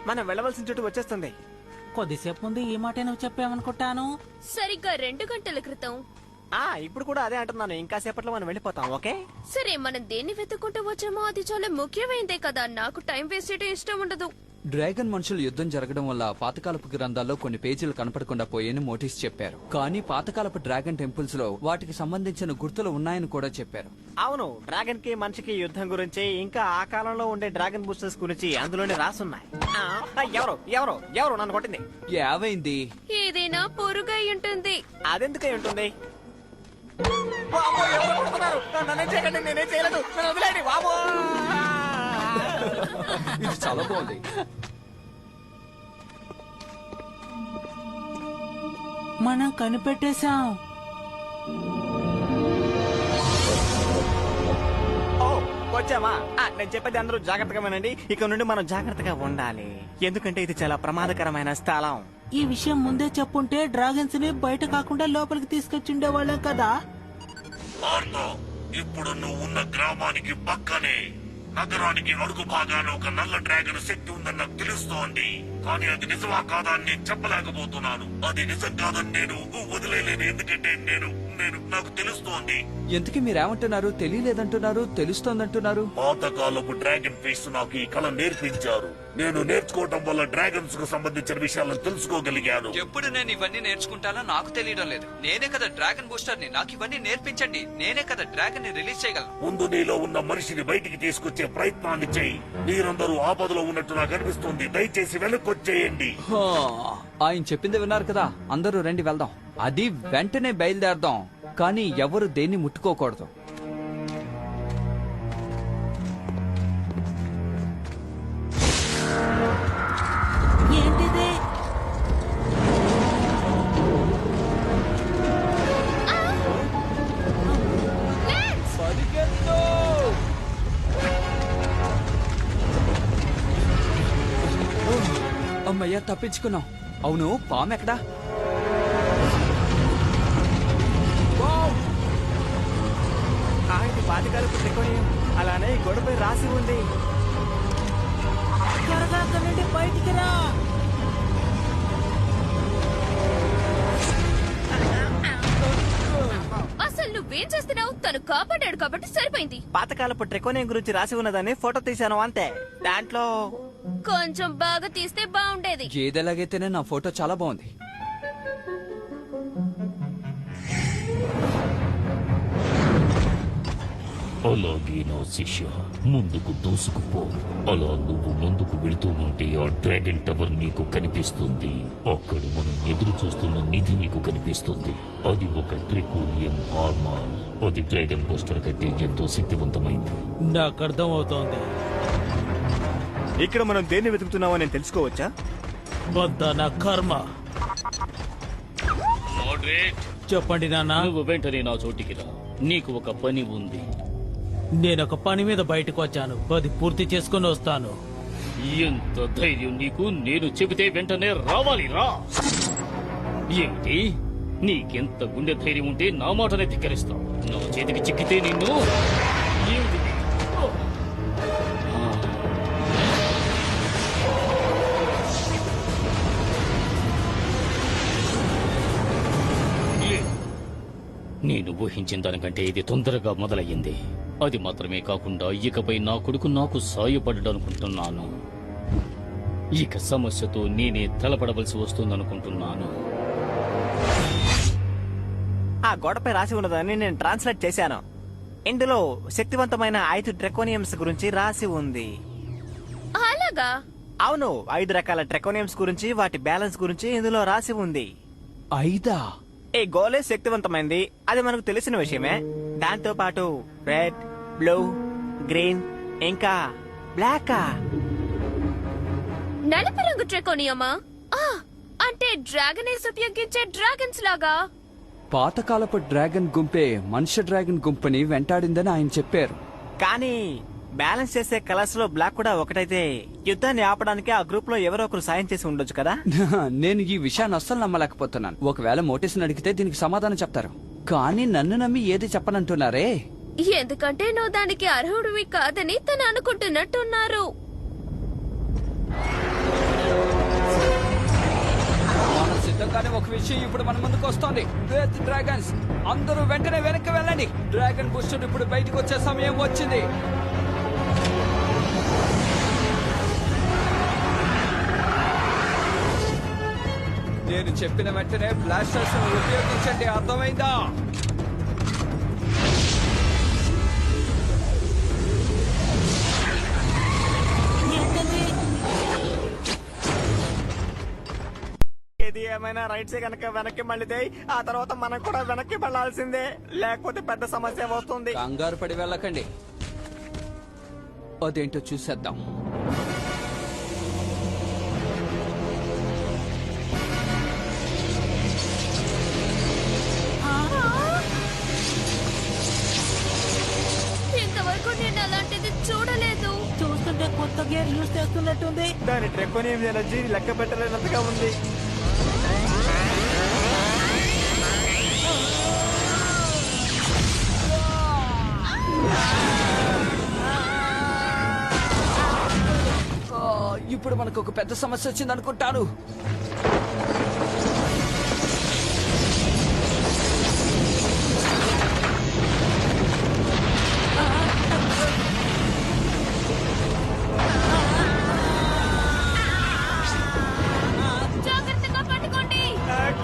మనం వెళ్ళవలసిన చోటు వచ్చేస్తుంది. కొద్దిసేపు ముందు ఈ మాట నువ్వు చెప్పావనుకుంటాను. సరిగ్గా 2 గంటల క్రితం. ఇప్పుడు కూడా అదే అంటున్నాను. ఇంకా సేపట్లో మనం వెళ్ళిపోతాం. ఓకే సరే, మనం దేన్ని వెతుక్కుంటూ వచ్చామో అది చాలా ముఖ్యమైనదే కదా. నాకు టైం వేస్ట్ చేయడం ఇష్టం ఉండదు. డ్రాగన్ మనుషులు యుద్ధం జరగడం వల్ల పాతకాలపు గ్రంథాల్లో కొన్ని పేజీలు కనపడకుండా పోయాయని మోటీస్ చెప్పారు. కానీ పాతకాలపు డ్రాగన్ టెంపుల్స్ లో వాటికి సంబంధించిన గుర్తులు ఉన్నాయని కూడా చెప్పారు. అవును, డ్రాగన్ కి మనిషికి యుద్ధం గురించి, ఇంకా ఆ కాలంలో ఉండే డ్రాగన్ బూస్టర్స్ గురించి అందులోనే రాసున్నాయి. ఎవరు ఎవరు ఎవరు నన్ను కొట్టింది? ఏవైంది? ఏదైనా పొరుగై ఉంటుంది. అదెందుకై ఉంటుంది? వామ్మో, ఎవరో కొడుతున్నారు. నన్నేం చేయకండి, నేనేం చేయలేదు. నన్ను వదిలేయండి. వామ్మో. ఇది చాలా బాగుంది. మనం కనిపెట్టేశాం. వచ్చామా? నేను చెప్పేది అందరూ జాగ్రత్తగా వినండి. ఇక నుండి మనం జాగ్రత్తగా ఉండాలి, ఎందుకంటే ఇది చాలా ప్రమాదకరమైన స్థలం. ఈ విషయం ముందే చెప్పుంటే డ్రాగన్స్ ని బయట కాకుండా లోపలికి తీసుకొచ్చిండేవాళ్ళం కదా. ఇప్పుడు నువ్వు ఉన్న గ్రామానికి పక్కనే నగరానికి అడుగు భాగాన ఒక నల్ల డ్రాగన్ శక్తి ఉందని నాకు తెలుస్తోంది. కానీ అది నిజమా కాదా అని నేను చెప్పలేకపోతున్నాను. అది నిజం కాదని నేను వదిలేలేను, ఎందుకంటే నాకు తెలుస్తోంది. ఎందుకు మీరేమంటున్నారు? తెలియలేదంటున్నారు, తెలుస్తోందంటున్నారు. పాతకాలపు డ్రాగన్ ఫేస్ నాకు ఈ కళ నేర్పించారు. నేను నేర్చుకోవటం వల్ల డ్రాగన్స్ కు సంబంధించిన విషయాలను తెలుసుకోగలిగాను. ఎప్పుడు నేను ఇవన్నీ నేర్చుకుంటానో నాకు తెలియడం లేదు. నేనే కదా డ్రాగన్ బూస్టర్ ని, నాకు ఇవన్నీ నేర్పించండి. నేనే కదా డ్రాగన్ ని రిలీజ్ చేయగలను. ముందు నీలో ఉన్న మనిషిని బయటికి తీసుకొచ్చే ప్రయత్నాన్ని చెయ్యి. మీరందరూ ఆపదలో ఉన్నట్టు నాకు అనిపిస్తుంది. దయచేసి వెనక్కొచ్చేయండి. ఆయన చెప్పింది విన్నారు కదా, అందరూ రండి వెళ్దాం. అది వెంటనే బయలుదేరదాం, కానీ ఎవరు దేన్ని ముట్టుకోకూడదు. ఏంటిది? అమ్మయ్యా, తప్పించుకున్నాం. అవును, పాము ఎక్కడా? ఇది పాతకాలపు త్రికోణం, అలానే ఈ గోడపై రాసి ఉంది. త్వరగా అక్కడి నుండి బయటికి రా. అసలు నువ్వేం చేస్తున్నావు? తను కాపాడాడు కాబట్టి సరిపోయింది. పాతకాలపు ట్రెకోనియం గురించి రాసి ఉన్నదని ఫోటో తీశాను అంతే. దాంట్లో కొంచెం బాగా తీస్తే బాగుండేది. ఏదెలాగైతేనే నా ఫోటో చాలా బాగుంది. అలాగే నా శిష్య, ముందుకు దూసుకుపో. అలా నువ్వు ముందుకు వెళుతూ ఉంటే ఆ డ్రాగన్ టవర్ నీకు కనిపిస్తుంది. అక్కడ మనం ఎదురు చూస్తున్న నిధి నీకు కనిపిస్తుంది. అది ఒక ట్రికోనియం ఆర్మర్. అది డ్రాగన్ పోస్టర్ కంటే ఎంతో శక్తివంతమైంది. నాకు అర్థం అవుతోంది. ఇక్కడ మనం దేన్ని వెతుకుతున్నామో నేను తెలుసుకోవచ్చా? నా కర్మ. చెప్పండి నాన్న. నువ్వు వెంటనే నా చోటికి రా. నీకు ఒక పని ఉంది. నేనొక పని మీద బయటకు వచ్చాను, అది పూర్తి చేసుకుని వస్తాను. ఎంత ధైర్యం నీకు? నేను చెబితే వెంటనే రావాలి. రా. ఏమిటి? నీకెంత గుండె ధైర్యం ఉంటే నా మాటనే ధిక్కరిస్తావు? నా చేతికి చిక్కితే నిన్ను ఏమిటి? నేను ఊహించిన దానికంటే ఇది తొందరగా మొదలయ్యింది. అది మాత్రమే కాకుండా ఇకపై నా కొడుకు నాకు సాయపడ్డానుకుంటున్నాను. ఇక సమస్యతో నేనే తలపడవలసి వస్తుందనుకుంటున్నాను. ఆ గోడపై రాసి ఉన్నదని నేను ట్రాన్స్లేట్ చేశాను. ఇందులో శక్తివంతమైన 5 ట్రెకోనియమ్స్ గురించి రాసి ఉంది. అలాగా? అవును, 5 రకాల ట్రెకోనియమ్స్ గురించి, వాటి బ్యాలెన్స్ గురించి ఇందులో రాసి ఉంది. 5? ఈ గోలే శక్తివంతమైంది, అది మనకు తెలిసిన విషయమే. దాంతో పాటు రెడ్, బ్లూ, గ్రీన్, ఇంకా బ్లాక్. నలుపు రంగు ట్రెకోనియమా? అంటే డ్రాగనేస్ ఉపయోగించే డ్రాగన్స్ లాగా. పాతకాలపు డ్రాగన్ గుంపే మనుష్య డ్రాగన్ గుంపుని వెంటాడిందని ఆయన చెప్పారు. కానీ బ్యాలెన్స్ చేసే కలర్స్ లో బ్లాక్ కూడా ఒకటైతే యుద్ధాన్ని ఆపడానికి ఆ గ్రూప్ లో ఎవరో ఒకరు సాయం చేసి ఉండొచ్చు కదా. నేను ఈ విషయాన్ని అస్సలు నమ్మలేకపోతున్నాను. ఒకవేళ మోటీస్ని అడిగితే దీనికి సమాధానం చెప్తారు, కానీ నన్ను నమ్మి ఏది చెప్పనంటున్నారే. ఎందుకంటే నువ్వు దానికి అర్హుడివి కాదని తను అనుకుంటున్నట్టున్నారు. విషయం ఇప్పుడు మన ముందుకు వస్తోంది. రెడ్ డ్రాగన్స్ అందరూ వెంటనే వెనక్కి వెళ్ళండి. డ్రాగన్ బూస్టర్ ఇప్పుడు బయటకు వచ్చే సమయం వచ్చింది. నేను చెప్పిన వెంటనే బ్లాస్టర్స్ ఉపయోగించండి, అర్థమైందా? ఏది ఏమైనా రైట్ సైడ్ కనుక వెనక్కి మళ్ళీతే ఆ తర్వాత మనం కూడా వెనక్కి వెళ్ళాల్సిందే, లేకపోతే పెద్ద సమస్య వస్తుంది. కంగారు పడి వెళ్ళకండి, అదేంటో చూసేద్దాం. ఇంతవరకు నేను అలాంటిది చూడలేదు. చూస్తుంటే కొత్త గేర్ యూస్ చేస్తున్నట్టుంది. దాని ట్రెకోనియం ఎనర్జీ లెక్క పెట్టలేనంతగా ఉంది. ఇప్పుడు మనకు ఒక పెద్ద సమస్య వచ్చింది అనుకుంటాను. జాగ్రత్తగా పట్టుకోండి.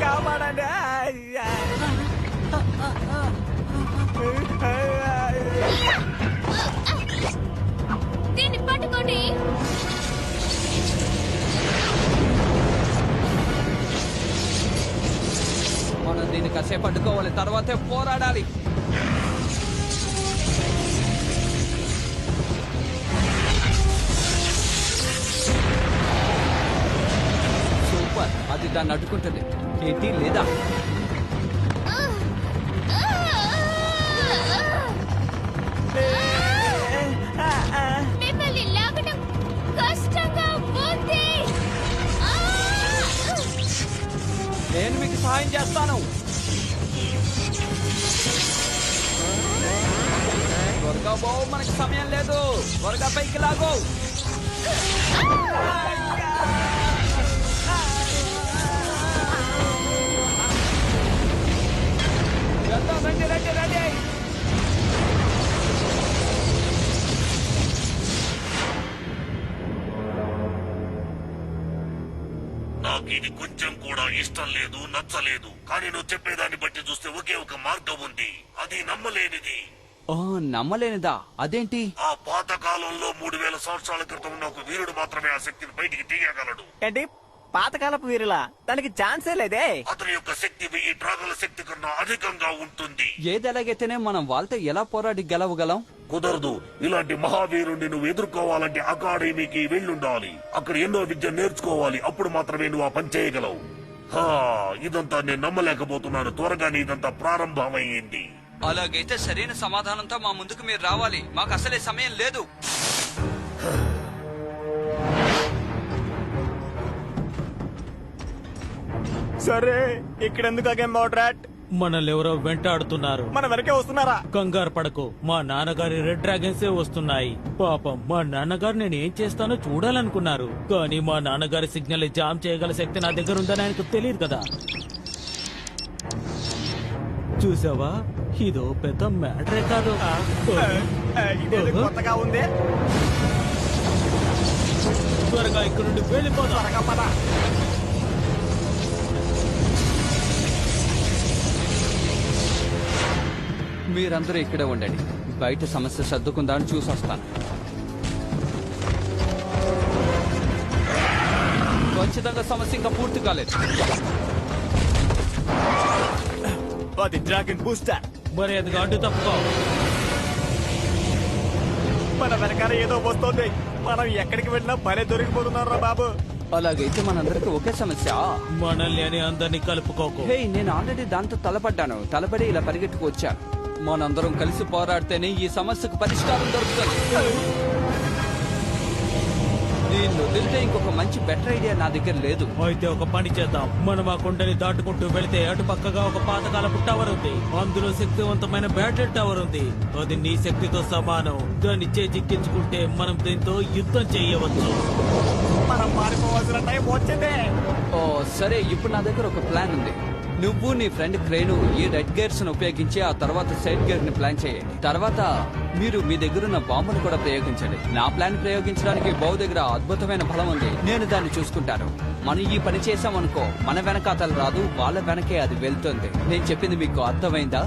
కాపాడండి. దీన్ని పట్టుకోండి. మనం దీన్ని కాసేపు అడ్డుకోవాలి, తర్వాతే పోరాడాలి. సూపర్, అది దాన్ని అడ్డుకుంటుంది. ఏంటి లేదా? మిమ్మల్ని లాగడం కష్టంగా ఉంది. నేను మీకు సహాయం చేస్తాను. త్వరగా పో, మనకి సమయం లేదు. త్వరగా పైకి లాగో. వెళ్దాం, రండి రండి రండి. నాకు ఇది కొంచెం కూడా ఇష్టం లేదు, నచ్చలేదు. కానీ నువ్వు చెప్పేదాన్ని బట్టి చూస్తే ఒకే ఒక మార్గం ఉంది, అది నమ్మలేనిది. ఓ, నమ్మలేనిదా? అదేంటి? ఆ పాత కాలంలో 3000 సంవత్సరాల క్రితం ఉన్న ఒక వీరుడు మాత్రమే ఆ శక్తిని బయటికి తీయగలడు. ఏంటి పాతకాలపు వీరులా? దానికి ఛాన్సే లేదే. అతని యొక్క శక్తి 1000 డ్రాగన్ల శక్తి కన్నా అధికంగా ఉంటుంది. ఏది ఎలాగైతేనే మనం వాళ్ళతో ఎలా పోరాడి గెలవగలం? కుదరదు. ఇలాంటి మహావీరుణ్ణి నువ్వు ఎదుర్కోవాలంటే అకాడమీకి వెళ్ళుండాలి. అక్కడ ఎన్నో విద్య నేర్చుకోవాలి. అప్పుడు మాత్రమే నువ్వు ఆ పని చేయగలవు. ఇదంతా నేను నమ్మలేకపోతున్నాను. త్వరగానే ఇదంతా ప్రారంభమైంది. అలాగైతే సరైన సమాధానంతో మా ముందుకు మీరు రావాలి. మాకు అసలే సమయం లేదు. సరే, ఇక్కడెందుకు అగే మోడ్రాట్? మనల్ని ఎవరో వెంటాడుతున్నారు. మన వెనకే వస్తున్నారా? కంగారు పడకు, మా నాన్నగారి రెడ్ డ్రాగన్సే వస్తున్నాయి. పాపం, మా నాన్నగారు నేను ఏం చేస్తానో చూడాలనుకున్నారు. కానీ మా నాన్నగారి సిగ్నల్ జామ్ చేయగల శక్తి నా దగ్గర ఉందని ఆయనకు తెలియదు కదా. చూసావా, ఇదో పెద్ద మ్యాటరే కాదు. ఇదేదో కొత్తగా ఉంది. త్వరగా ఇక్కడ నుండి వెళ్ళిపోదాం. త్వరగా పద. మీరందరూ ఇక్కడే ఉండండి. బయట సమస్య సర్దుకుందా అని చూసొస్తాను. ఖచ్చితంగా సమస్య ఇంకా పూర్తి కాలేదు. అది డ్రాగన్ బూస్టర్. మరి అది అడ్డు తప్పుకో. మన వెనకాల ఏదో వస్తుంది. మనం ఎక్కడికి వెళ్ళినా భలే దొరికిపోతున్నారా బాబు. అలాగైతే మనందరికి ఒకే సమస్య. మనల్ని అని అందరినీ కలుపుకోకు. హే, నేను ఆల్రెడీ దాంతో తలపడ్డాను. తలపడి ఇలా పరిగెట్టుకు వచ్చాను. మనందరం కలిసి పోరాడితేనే ఈ సమస్యకు పరిష్కారం దొరుకుతుంది. దీన్ని వదిలితే ఇంకొక మంచి బెటర్ ఐడియా నా దగ్గర లేదు. అయితే ఒక పని చేద్దాం. మనం ఆ కొండని దాటుకుంటూ వెళితే అటు పక్కగా ఒక పాతకాలపు టవర్ ఉంది. అందులో శక్తివంతమైన బ్యాటరీ టవర్ ఉంది. అది నీ శక్తితో సమానం. దాన్ని చేజిక్కించుకుంటే మనం దీంతో యుద్ధం చేయవచ్చు. మనం పారిపోవాల్సిన టైం వచ్చింది. ఓ సరే, ఇప్పుడు నా దగ్గర ఒక ప్లాన్ ఉంది. నువ్వు నీ ఫ్రెండ్ క్రేను ఈ రెడ్ గేర్స్ ను ఉపయోగించి ఆ తర్వాత సైడ్ గేర్ ని ప్లాన్ చేయండి. తర్వాత మీరు మీ దగ్గరున్న బాంబును కూడా ప్రయోగించండి. నా ప్లాన్ ప్రయోగించడానికి బౌ దగ్గర అద్భుతమైన బలం ఉంది. నేను దాన్ని చూసుకుంటాను. మనం ఈ పని చేసామనుకో, మన వెనకాతలు రాదు, వాళ్ళ వెనకే అది వెళ్తుంది. నేను చెప్పింది మీకు అర్థమైందా?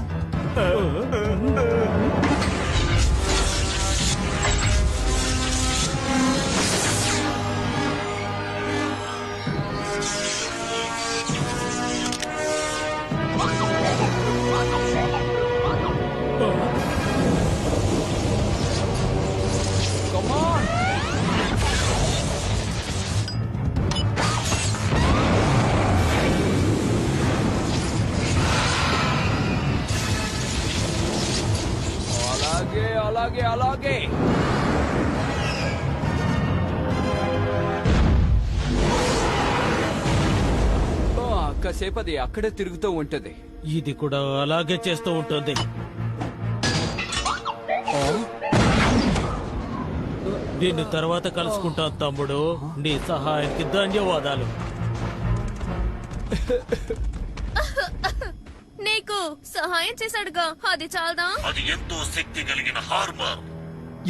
Come on! అలాగే అలాగే అలాగే. కాసేపు అది అక్కడే తిరుగుతూ ఉంటుంది. ఇది కూడా అలాగే చేస్తూ ఉంటుంది. నిన్ను తర్వాత కలుసుకుంటాను తమ్ముడు. నీ సహాయానికి ధన్యవాదాలు. నీకు సహాయం చేశాడుగా, అది చాలదా? అది ఎంతో శక్తి కలిగిన హార్మర్.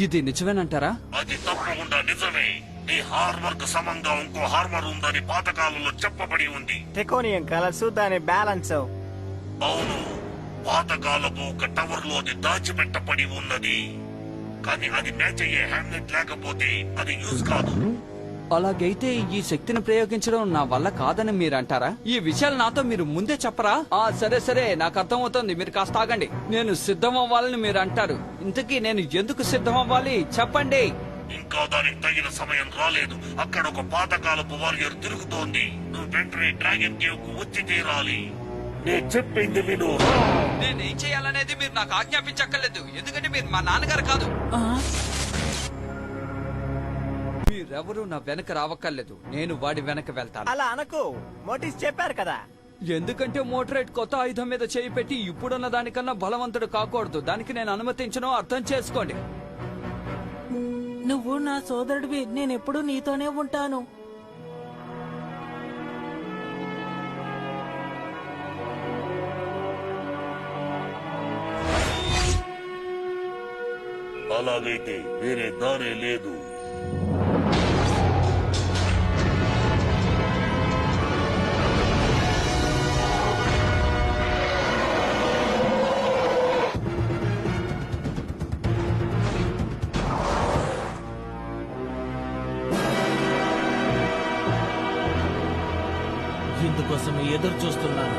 ఇది నిజమేనంటారా? అది తప్పకుండా నిజమే. నీ హార్మర్ కు సమంగా ఇంకో హార్మర్ ఉందని పాతకాలంలో చెప్పబడి ఉంది. టెకోనియం కలర్స్, దాని బ్యాలెన్స్. అవును, పాతకాలపు ఒక టవర్ లో అది దాచిపెట్టబడి ఉన్నది. కానీ అది మ్యాచ్ అయ్యే హ్యామ్లెట్ లేకపోతే అది యూజ్ కాదు. అలాగైతే ఈ శక్తిని ప్రయోగించడం నా వల్ల కాదని మీరు అంటారా? ఈ విషయాలు నాతో మీరు ముందే చెప్పరా? సరే సరే, నాకు అర్థమవుతోంది. మీరు కాస్త ఆగండి. నేను సిద్ధం అవ్వాలని మీరు అంటారు. ఇంతకీ నేను ఎందుకు సిద్ధం అవ్వాలి చెప్పండి. ఇంకా దానికి తగిన సమయం రాలేదు. అక్కడ ఒక పాతకాలపు వారియర్ తిరుగుతోంది. నువ్వు వెంటనే డ్రాగన్ కేవ్ కు వచ్చి తీరాలి. నేను చెప్పింది విను. నేనేం చేయాలనేది మీరు నాకు ఆజ్ఞాపించక్కర్లేదు, ఎందుకంటే మీరు మా నాన్నగారు కాదు. మీరెవరూ నా వెనక రావక్కర్లేదు. నేను వాడి వెనక వెళ్తాను. అలా అనకు, మోటిస్ చెప్పారు కదా. ఎందుకంటే మోటరేట్ కొత్త ఆయుధం మీద చేయి పెట్టి ఇప్పుడున్న దానికన్నా బలవంతుడు కాకూడదు. దానికి నేను అనుమతించను, అర్థం చేసుకోండి. నువ్వు నా సోదరుడివి, నేనెప్పుడు నీతోనే ఉంటాను. అలాగైతే వేరే దారే లేదు. ఇందుకోసం ఎదురు చూస్తున్నాను.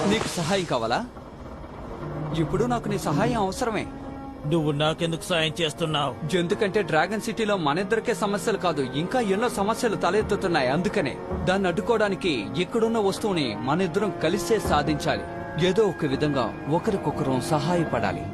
నీకు సహాయం కావాలా? ఇప్పుడు నాకు నీ సహాయం అవసరమే. నువ్వు నాకెందుకు సాయం చేస్తున్నావు? ఎందుకంటే డ్రాగన్ సిటీలో మనిద్దరికే సమస్యలు కాదు, ఇంకా ఎన్నో సమస్యలు తలెత్తుతున్నాయి. అందుకనే దాన్ని అడ్డుకోవడానికి ఇక్కడున్న వస్తువుని మనిద్దరం కలిసే సాధించాలి. ఏదో ఒక విధంగా ఒకరికొకరు సహాయపడాలి.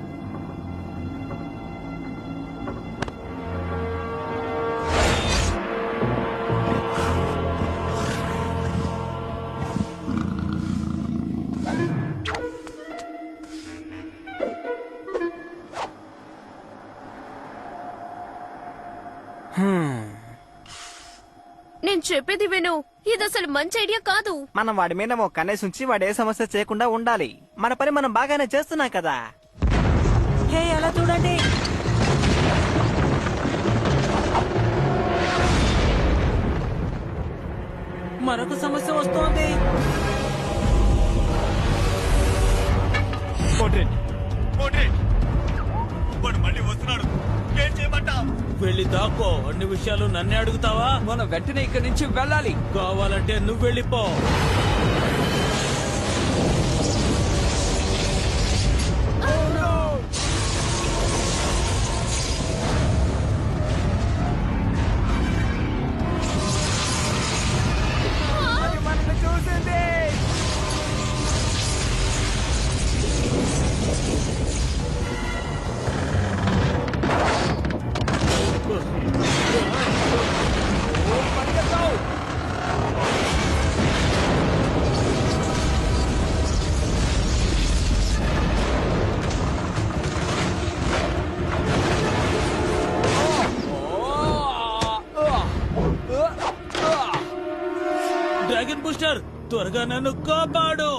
నేను చెప్పేది విను, ఇది అసలు మంచి ఐడియా కాదు. మనం వాడి మీద ఒక కన్నేసి ఉంచి వాడు ఏ సమస్య చేయకుండా ఉండాలి. మన పని మనం బాగానే చేస్తున్నాం కదా. హే, అలా చూడండి. మరొక సమస్య వస్తోంది. వెళ్ళి దాక్కో. అన్ని విషయాలు నన్నే అడుగుతావా? మనం వెంటనే ఇక్కడి నుంచి వెళ్ళాలి. కావాలంటే నువ్వు వెళ్ళిపో. అది మనల్ని చూసింది. డ్రాగన్ బూస్టర్ త్వరగా నన్ను కాపాడు.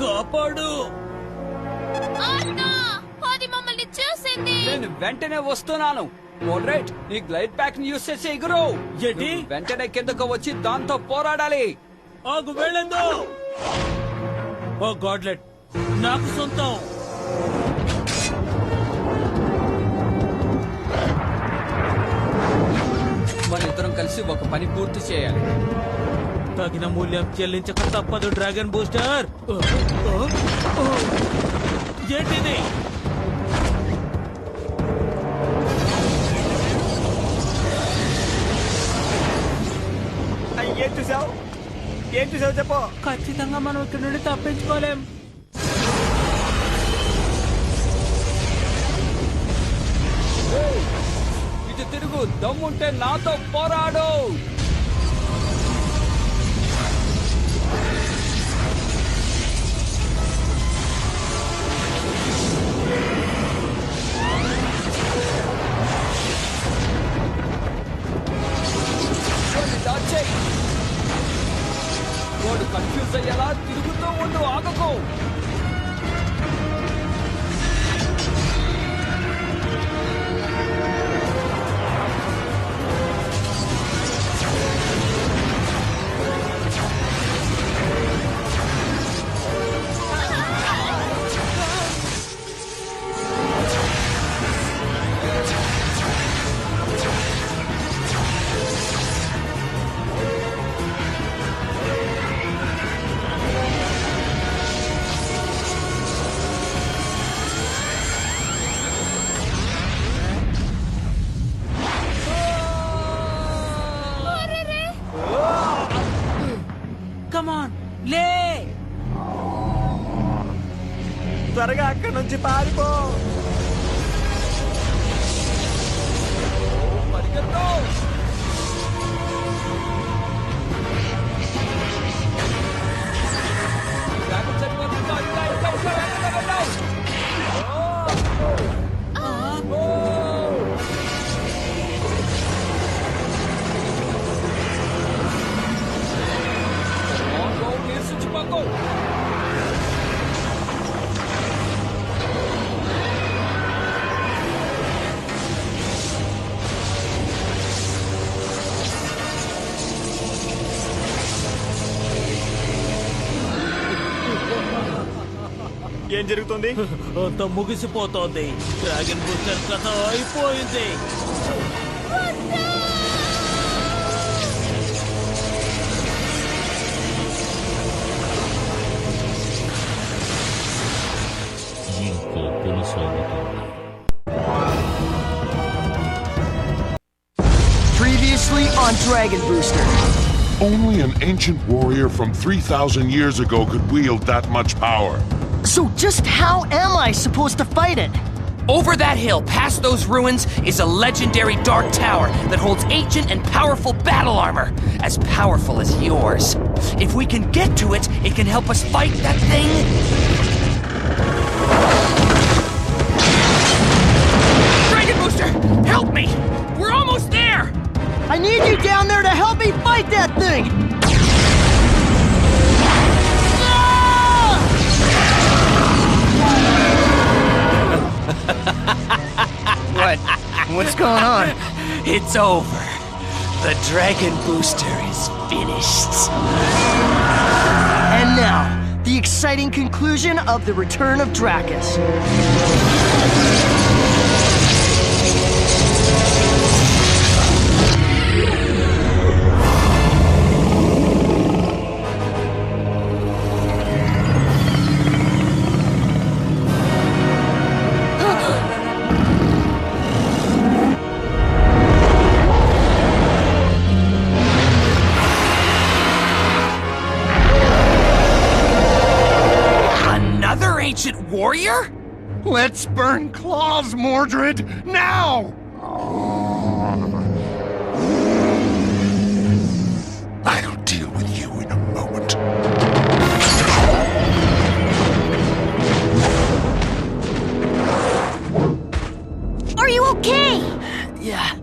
కాపాడు. అన్నా, అది మమ్మల్ని చూసింది. నేను వెంటనే వస్తున్నాను. మోడరేట్, నీ గ్లైడ్ ప్యాక్ ని యూస్ చేసి ఎగురు. ఏంటి? నువ్వు వెంటనే కిందకు వచ్చి దాంతో పోరాడాలి. ఆగు, వెళ్ళందు. ఓ గాడ్లెట్ నాకు సొంతం. మన ఇద్దరం కలిసి ఒక పని పూర్తి చేయాలి. తగిన మూల్యం చెల్లించక తప్పదు డ్రాగన్ బూస్టర్. ఏంటిది? ఏం చూసావు? ఏం చూసావు చెప్పు. ఖచ్చితంగా మనం ఇక్కడ నుండి తప్పించుకోలేం. ఇటు తిరుగు, దమ్ముంటే నాతో పోరాడు. వాడు కన్ఫ్యూజ్ అయ్యేలా తిరుగుతూ ఉండు, ఆగకు. కమాన్, లే. త్వరగా అక్కడి నుంచి పారిపో. పరిగెత్తు. డ్రాగన్ చనిపోతుందో, ఇంకా వెనక్కి వెళ్ళావు. నిరసించిపోకు. ఏం జరుగుతుంది? అంత ముగిసిపోతోంది. డ్రాగన్ బూస్టర్ కథ అయిపోయింది. ఇంకా కొనసాగుతుంది. Previously on Dragon Booster. Only an ancient warrior from 3,000 years ago could wield that much power. So just how am I supposed to fight it? Over that hill, past those ruins, is a legendary dark tower that holds ancient and powerful battle armor, as powerful as yours. If we can get to it, it can help us fight that thing. Dragon Booster, help me! We're almost there! I need you down there to help me fight that thing! What's going on? It's over. The Dragon Booster is finished. And now, the exciting conclusion of the return of Dracus. ancient warrior? Let's burn claws, Mordred, now! I'll deal with you in a moment. Are you okay? Yeah.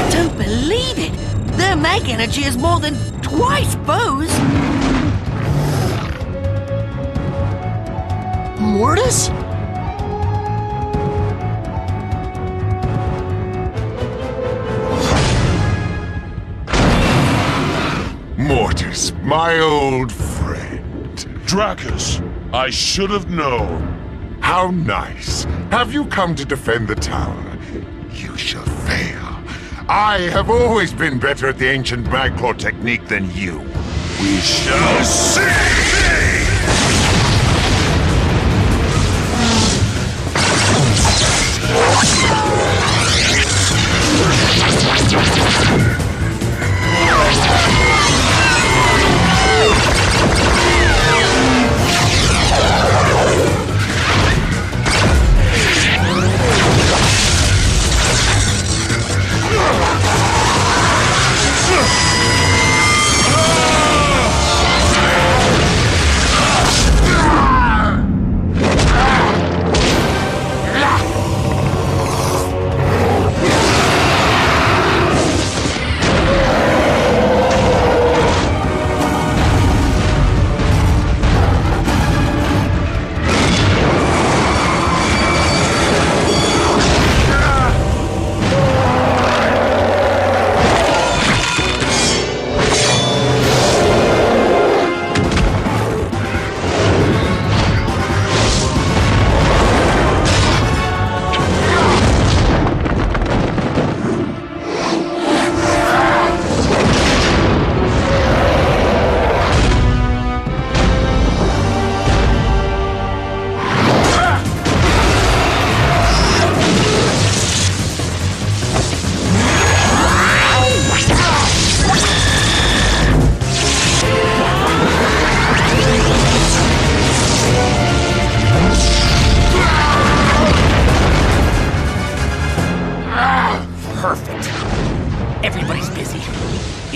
Don't believe it! Their mag energy is more than twice Bo's! Mortis? Mortis, my old friend. Dracus, I should have known. How nice. Have you come to defend the tower? You shall fail. I have always been better at the ancient Magclaw technique than you. We shall see! Perfect. Everybody's busy.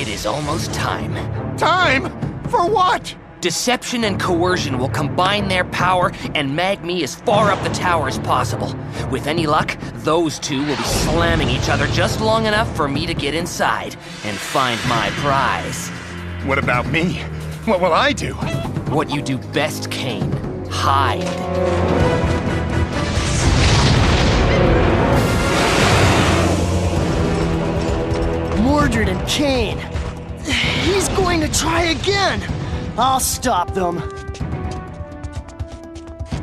It is almost time. Time? For what? Deception and coercion will combine their power and mag me as far up the tower as possible. With any luck, those two will be slamming each other just long enough for me to get inside and find my prize. What about me? What will I do? What you do best, Kane. Hide. Mordred and Kane. He's going to try again. I'll stop them.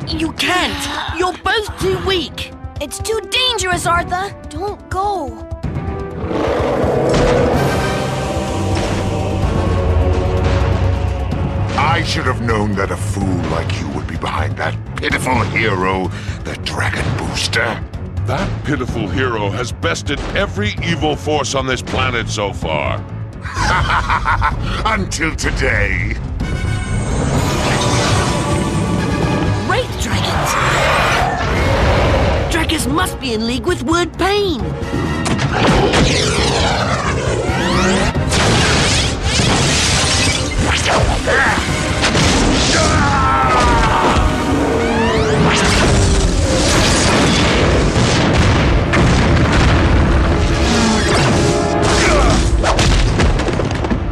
You can't! You're both too weak! It's too dangerous, Arthur. Don't go. I should have known that a fool like you would be behind that pitiful hero, the Dragon Booster. That pitiful hero has bested every evil force on this planet so far. Until today. Wraith Dragons! Dracus must be in league with Word Pain!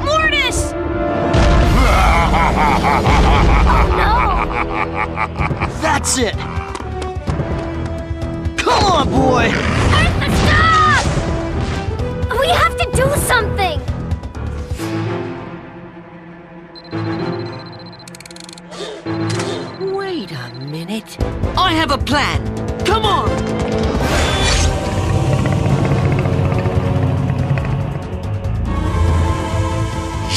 Mortis! That's it. Come on, boy. Stop! We have to do something. Wait a minute. I have a plan! Come on!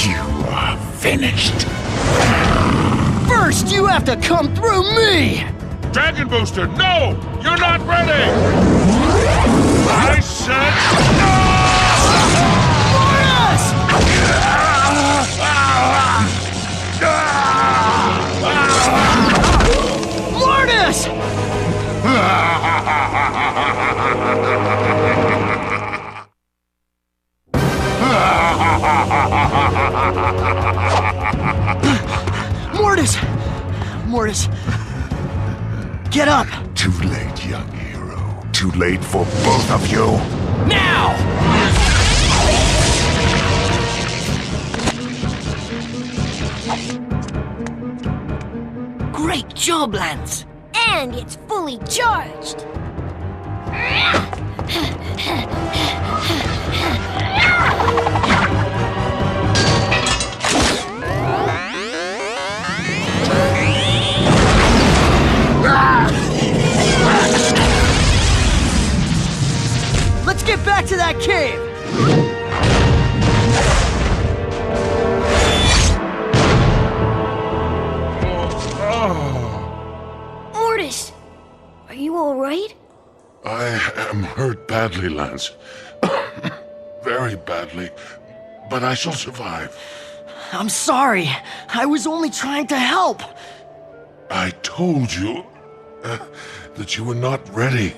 You are finished. First, you have to come through me. Dragon Booster, no! You're not ready! I said Mortis! Mortis! Get up! Too late, young hero. Too late for both of you. Now! Great job, Lance. And it's fully charged. Let's get back to that cave! Mortis, are you all right? I am hurt badly, Lance. Very badly. But I shall survive. I'm sorry. I was only trying to help. I told you that you were not ready.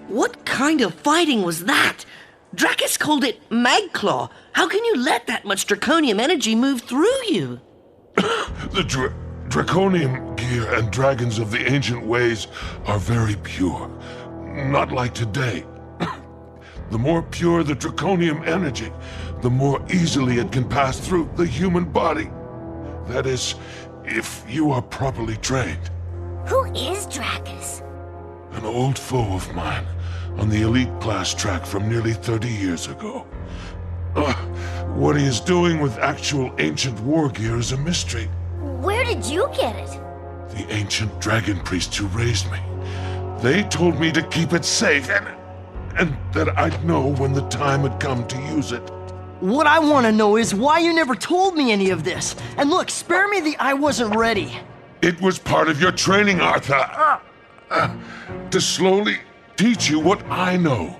What kind of fighting was that? Dracus called it Magclaw. How can you let that much draconium energy move through you? The draconium gear and dragons of the ancient ways are very pure. Not like today. The more pure the draconium energy, the more easily it can pass through the human body. That is, if you are properly trained. Who is Dracus? An old foe of mine on the elite class track from nearly 30 years ago. What he is doing with actual ancient war gear is a mystery. Where did you get it? The ancient dragon priests who raised me. They told me to keep it safe and that I'd know when the time had come to use it. What I want to know is why you never told me any of this. And look, spare me the I wasn't ready. It was part of your training, Arthur. To slowly teach you what I know.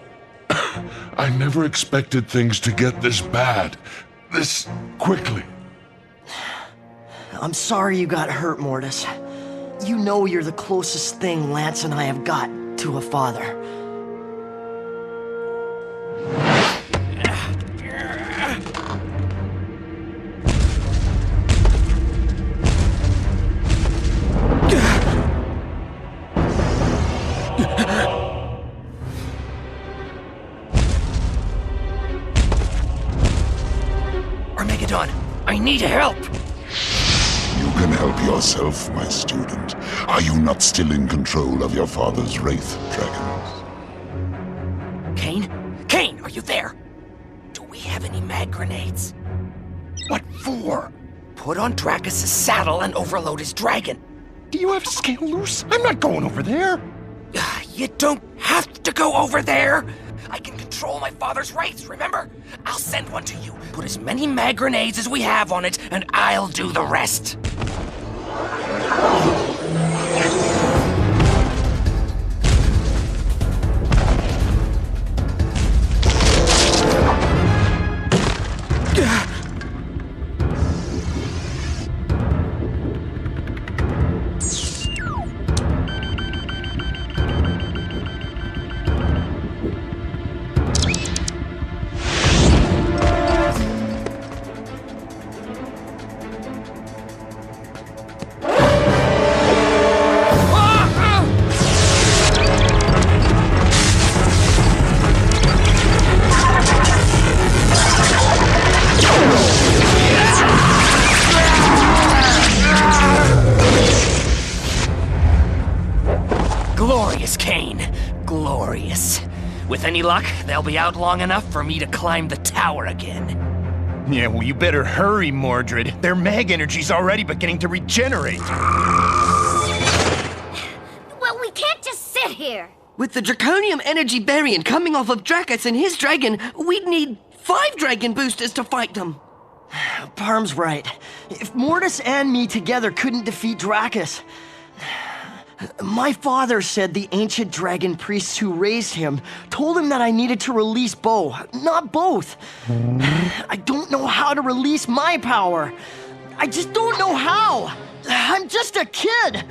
I never expected things to get this bad, this quickly. I'm sorry you got hurt, Mortis. You know you're the closest thing Lance and I have got to a father. Armageddon, I need help! You can help yourself, my student. Are you not still in control of your father's Wraith dragons? Kane? Kane, are you there? Do we have any mag grenades? What for? Put on Dracus' saddle and overload his dragon. Do you have scale loose? I'm not going over there. You don't have to go over there. I can control my father's wraiths, remember? I'll send one to you. Put as many mag grenades as we have on it, and I'll do the rest. Glorious, Kane. Glorious. With any luck, they'll be out long enough for me to climb the tower again. Yeah, well, you better hurry, Mordred. Their mag energy's already beginning to regenerate. Well, we can't just sit here. With the draconium energy variant coming off of Dracus and his dragon, we'd need 5 dragon boosters to fight them. Parm's right. If Mortis and me together couldn't defeat Dracus... My father said the ancient dragon priests who raised him told him that I needed to release Bo, not both. I don't know how to release my power. I just don't know how. I'm just a kid.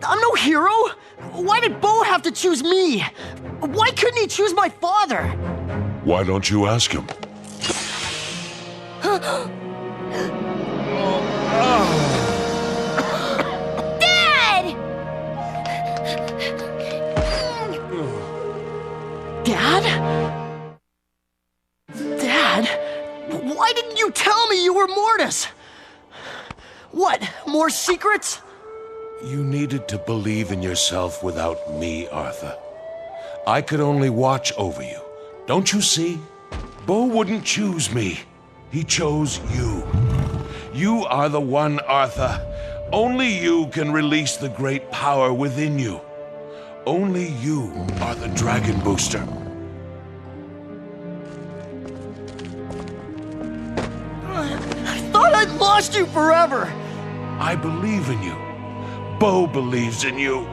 I'm no hero. Why did Bo have to choose me? Why couldn't he choose my father? Why don't you ask him? Dad! Dad? Dad? Why didn't you tell me you were Mortis? What, more secrets? You needed to believe in yourself without me, Arthur. I could only watch over you. Don't you see? Bo wouldn't choose me. He chose you. You are the one, Arthur. Only you can release the great power within you. Only you are the Dragon Booster. I thought I'd lost you forever. I believe in you. Bo believes in you.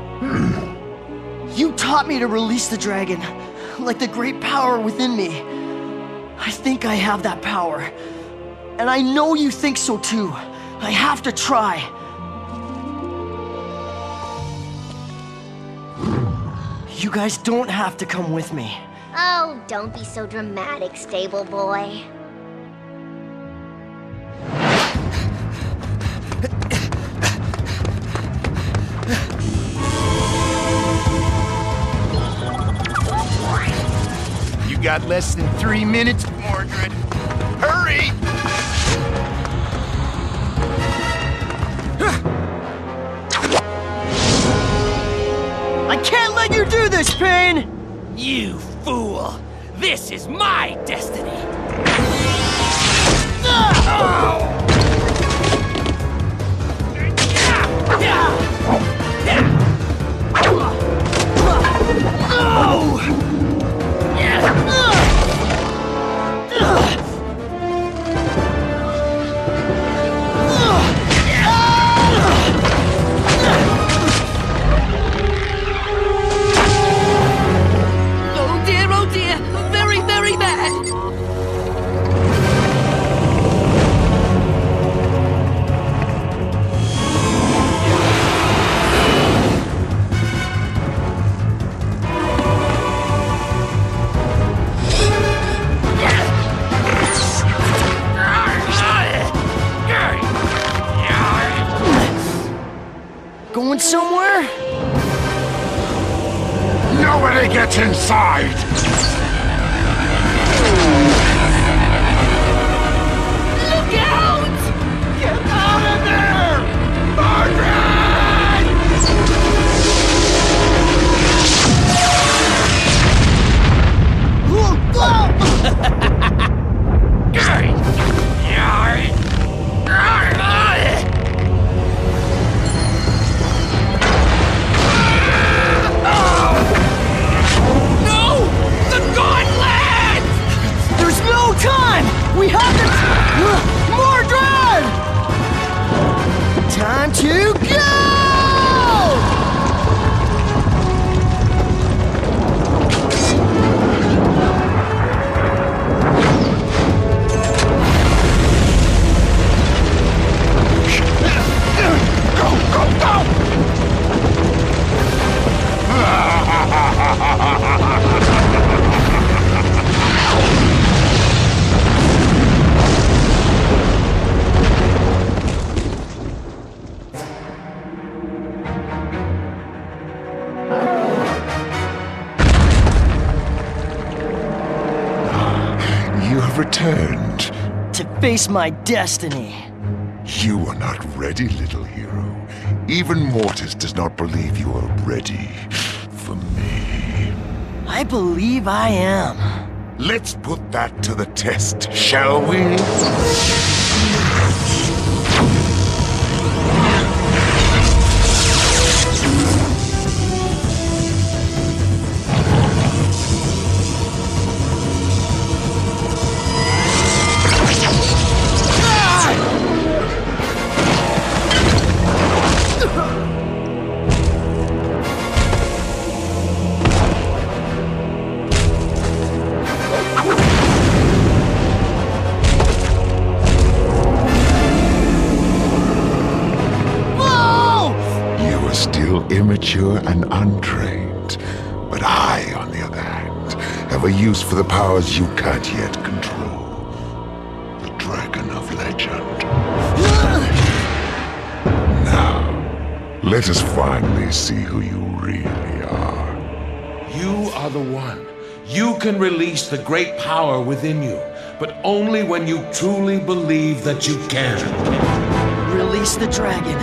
You taught me to release the dragon, like the great power within me. I think I have that power. And I know you think so too. I have to try. You guys don't have to come with me. Oh, don't be so dramatic, stable boy. You got less than 3 minutes, Mordred. Hurry! I can't let you do this, Pain! You fool! This is my destiny! Oh dear, very, very bad. Going somewhere? Nobody gets inside! Look out! Get out of there! No! The gauntlet! There's no time! We have to... Mordred! Time to go! You have returned. To face my destiny. You are not ready, little hero. Even Mortis does not believe you are ready for me. I believe I am. Let's put that to the test, shall we? immature and untrained. But I, on the other hand, have a use for the powers you can't yet control. The Dragon of Legend. Now, let us finally see who you really are. You are the one. You can release the great power within you, but only when you truly believe that you can. Release the dragon.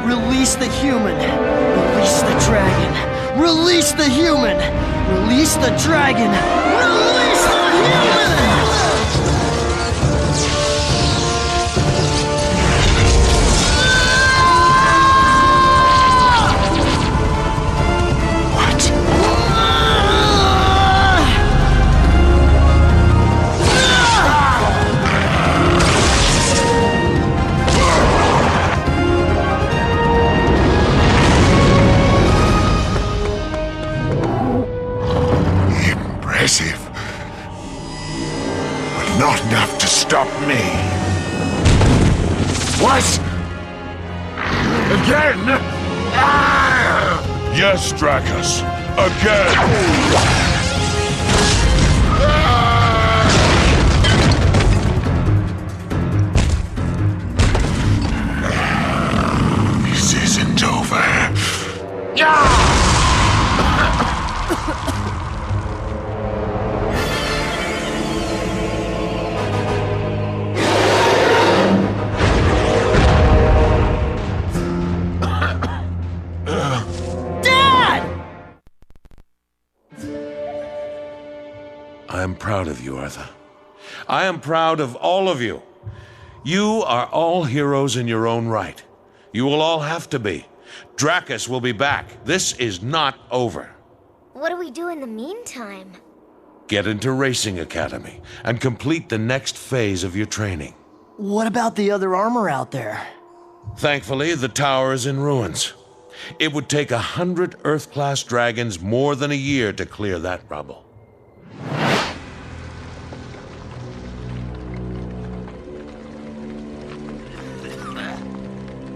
Release the human. Release the dragon. Release the human. Release the dragon. Release the human! Impressive. But not enough to stop me. What? Again? Yes, Dracus. Again! This isn't over. I am proud of you, Arthur. I am proud of all of you. You are all heroes in your own right. You will all have to be. Dracus will be back. This is not over. What do we do in the meantime? Get into Racing Academy and complete the next phase of your training. What about the other armor out there? Thankfully, the tower is in ruins. It would take 100 Earth-class dragons more than a year to clear that rubble.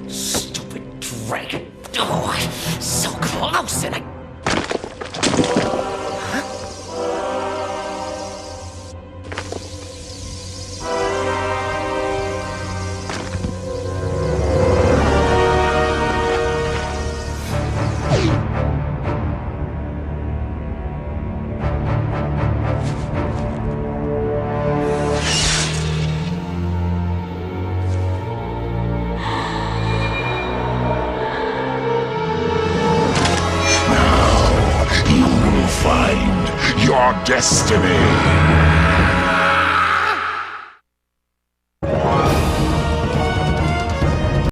Stupid dragon. Oh, so close and I... Your destiny.